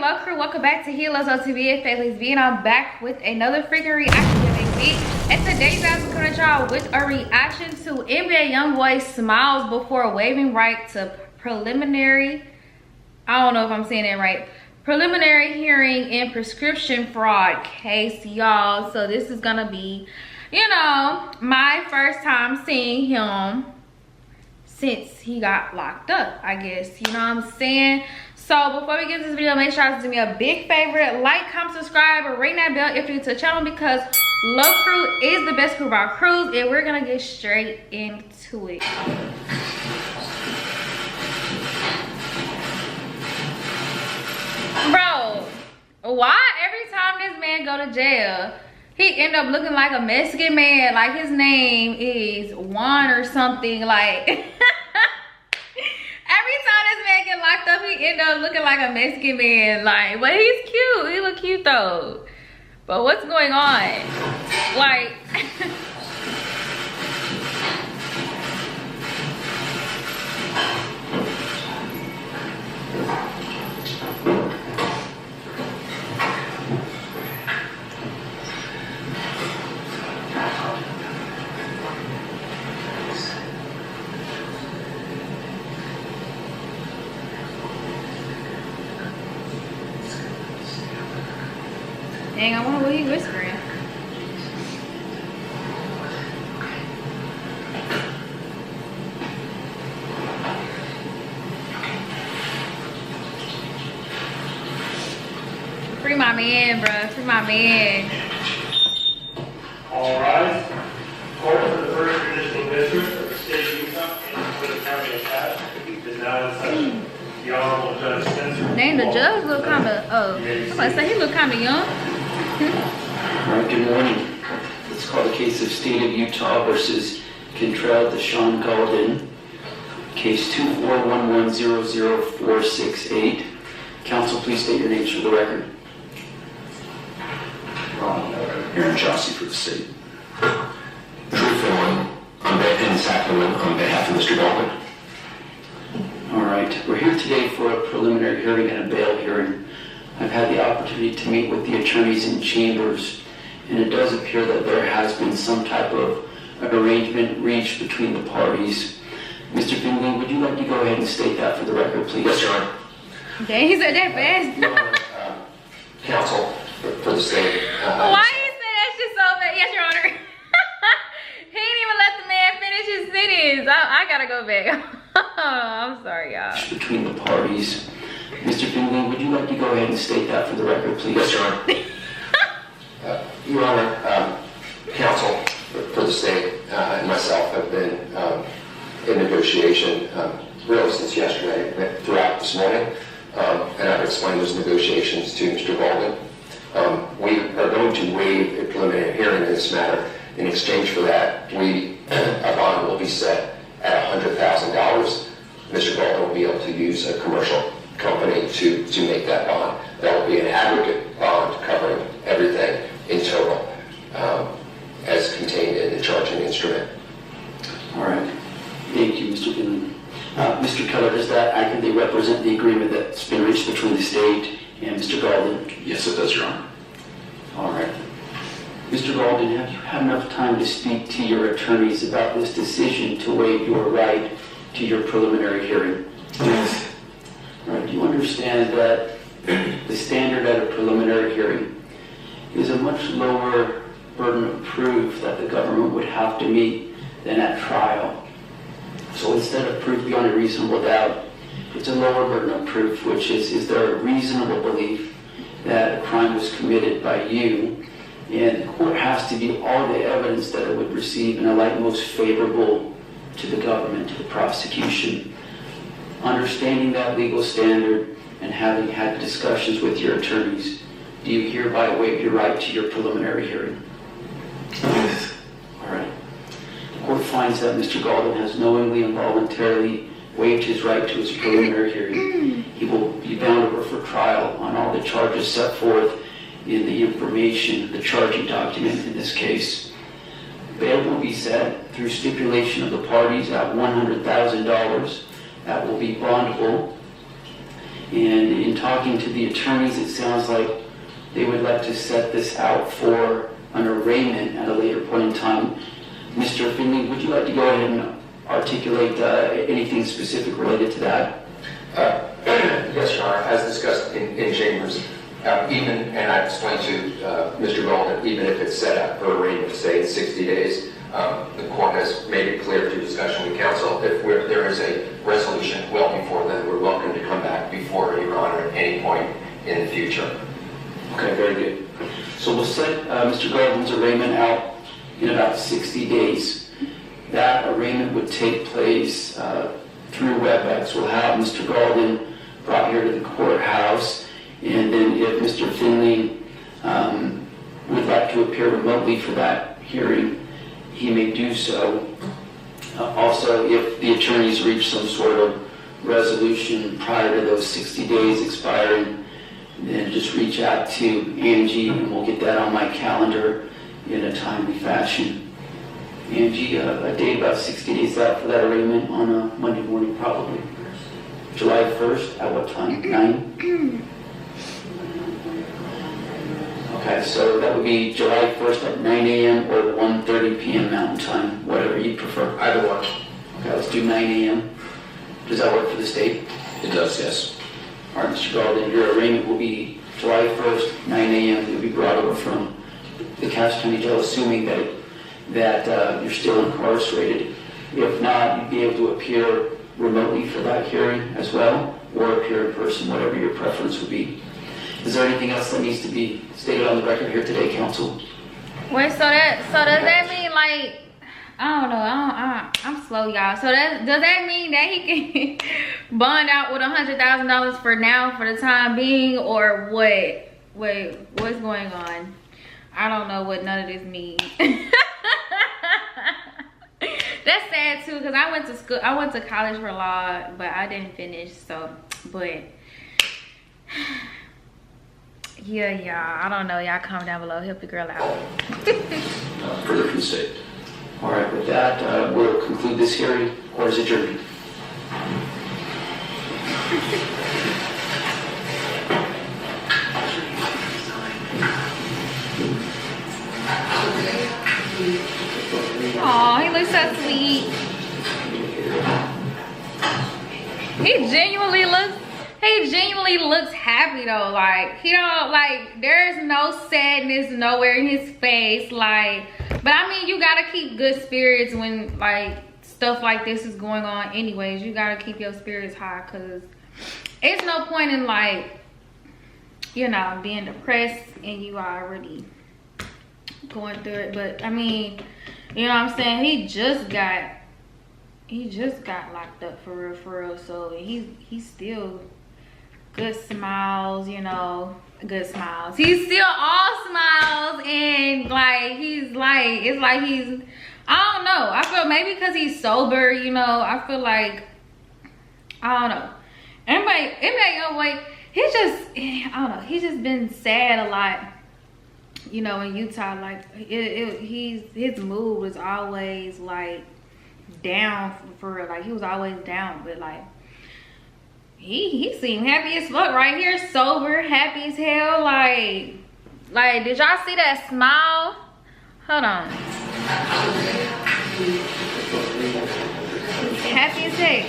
Love Crew, welcome back to Healers on TV. Fairies being I'm back with another freaking reaction video. And today guys, we're coming to y'all with a reaction to NBA Youngboy smiles before waiving right to preliminary, I don't know if I'm saying it right, preliminary hearing in prescription fraud case, y'all. So this is gonna be, you know, my first time seeing him since he got locked up, I guess, you know what I'm saying? So before we get into this video, make sure you do me a big favor, like, comment, subscribe, or ring that bell if you're new to the channel, because Love Crew is the best crew of our crews, and we're gonna get straight into it. Bro, why every time this man go to jail, he end up looking like a Mexican man, like his name is Juan or something, like every time this man get locked up, he end up looking like a Mexican man, like, but he's cute, he look cute though. But what's going on? Like dang, I wonder what he's whispering. Free my man, bro. Free my man. All rise. Court for the first judicial district of the state of Utah and for the county of Pat is now in session. The Honorable Judge Spencer. Dang, the judge look kind of, oh, I was about to say he look kind of young. All right, good morning. Let's call the case of State of Utah versus Kentrell Deshaun Golden, case 241100468. Counsel, please state your names for the record. Aaron Chauncey for the state. Drew Fillon in Sacramento on behalf of Mr. Baldwin. All right, we're here today for a preliminary hearing and a bail hearing. I've had the opportunity to meet with the attorneys in chambers, and it does appear that there has been some type of arrangement reached between the parties. Mr. Finley, would you like to go ahead and state that for the record, please? Yes, Your Honor. Dang, he said that fast. Counsel for the state. Why you say that shit so fast? Yes, Your Honor. He didn't even let the man finish his sentence. I gotta go back. I'm sorry, y'all. Between the parties. Mr. Finley, would you like to go ahead and state that for the record, please? Yes, Your Honor. Your Honor, counsel for the state and myself have been in negotiation really since yesterday, throughout this morning, and I've explained those negotiations to Mr. Baldwin. We are going to waive a preliminary hearing in this matter. In exchange for that, a bond will be set at $100,000. Mr. Baldwin will be able to use a commercial company to make that bond. That will be an aggregate bond covering everything in total, as contained in the charging instrument. All right. Thank you, Mr. Finley. Mr. Keller, does that accurately represent the agreement that's been reached between the state and Mr. Golden? Yes, it does, Your Honor. All right. Mr. Golden, have you had enough time to speak to your attorneys about this decision to waive your right to your preliminary hearing? Yes. All right. Do you understand that the standard at a preliminary hearing is a much lower burden of proof that the government would have to meet than at trial? So instead of proof beyond a reasonable doubt, it's a lower burden of proof, which is there a reasonable belief that a crime was committed by you? And the court has to be all the evidence that it would receive in a light most favorable to the government, to the prosecution. Understanding that legal standard and having had discussions with your attorneys, do you hereby waive your right to your preliminary hearing? Yes. All right. The court finds that Mr. Golden has knowingly and voluntarily waived his right to his preliminary hearing. He will be bound over for trial on all the charges set forth in the information, the charging document in this case. Bail will be set through stipulation of the parties at $100,000. That will be bondable. And in talking to the attorneys, it sounds like they would like to set this out for an arraignment at a later point in time. Mr. Finley, would you like to go ahead and articulate anything specific related to that? Yes, Your Honor, as discussed in chambers, and I explained to Mr. Golden, even if it's set up for arraignment, say in 60 days, the court has made it clear through discussion with counsel, if there is a resolution well before then, we're welcome to come back before Your Honor at any point in the future. Okay, very good. So we'll set Mr. Golden's arraignment out in about 60 days. That arraignment would take place through WebEx. We'll have Mr. Golden brought here to the courthouse, and then if Mr. Finley would like to appear remotely for that hearing, he may do so. Also, if the attorneys reach some sort of resolution prior to those 60 days expiring, then just reach out to Angie and we'll get that on my calendar in a timely fashion. Angie, a date about 60 days out for that arraignment on a Monday morning probably. July 1st, at what time? 9? Okay, so that would be July 1st at 9 a.m. or 1:30 p.m. Mountain Time, whatever you prefer. Either one. Okay, let's do 9 a.m. Does that work for the state? It does, yes. All right, Mr. Golden, your arraignment will be July 1st, 9 a.m. You'll be brought over from the Cass County Jail, assuming that you're still incarcerated. If not, you'd be able to appear remotely for that hearing as well, or appear in person, whatever your preference would be. Is there anything else that needs to be stated on the record here today, counsel? Wait, so does that mean, like, I don't know, I'm slow, y'all. So does that mean that he can bond out with $100,000 for now, for the time being, or what? Wait, what's going on? I don't know what none of this means. That's sad too, because I went to college for law, but I didn't finish. So, but yeah, y'all, I don't know. Y'all comment down below, help the girl out. Further from the state. All right, with that, we'll conclude this hearing. Court is adjourned. Aw, he looks so sweet. He genuinely looks happy though. Like, he don't, like, there's no sadness nowhere in his face. Like, but I mean, you gotta keep good spirits when, like, stuff like this is going on anyways. You gotta keep your spirits high, because it's no point in, like, you know, being depressed and you already going through it. But I mean, you know what I'm saying, he just got locked up for real. So he's still good smiles, you know, good smiles. He's still all smiles, and like, he's like, it's like he's, I don't know, I feel maybe because he's sober, you know, I feel like, I don't know. Anyway, Youngboy, he's just, I don't know, he's just been sad a lot, you know, in Utah. Like, his mood was always like down for real. Like, he was always down, but like, he seemed happy as fuck right here, sober, happy as hell. Like, did y'all see that smile? Hold on. Happy as heck.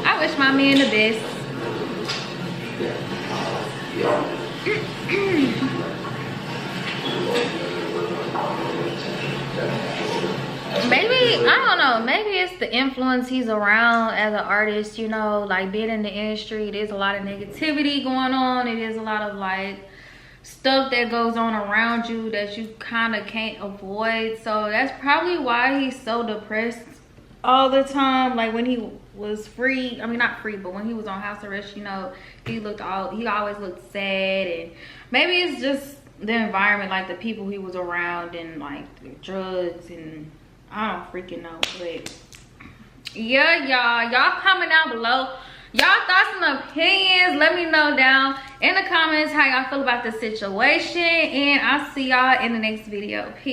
I wish my man the best. Maybe, I don't know, maybe it's the influence he's around as an artist, you know, like being in the industry. There's a lot of negativity going on. It is a lot of like stuff that goes on around you that you kind of can't avoid. So that's probably why he's so depressed all the time. Like, when he was free, I mean, not free, but when he was on house arrest, you know, he always looked sad. And maybe it's just the environment, like the people he was around, and like the drugs, and I don't freaking know. But yeah, y'all comment down below Y'all thoughts and opinions, let me know down in the comments how y'all feel about the situation, and I'll see y'all in the next video. Peace.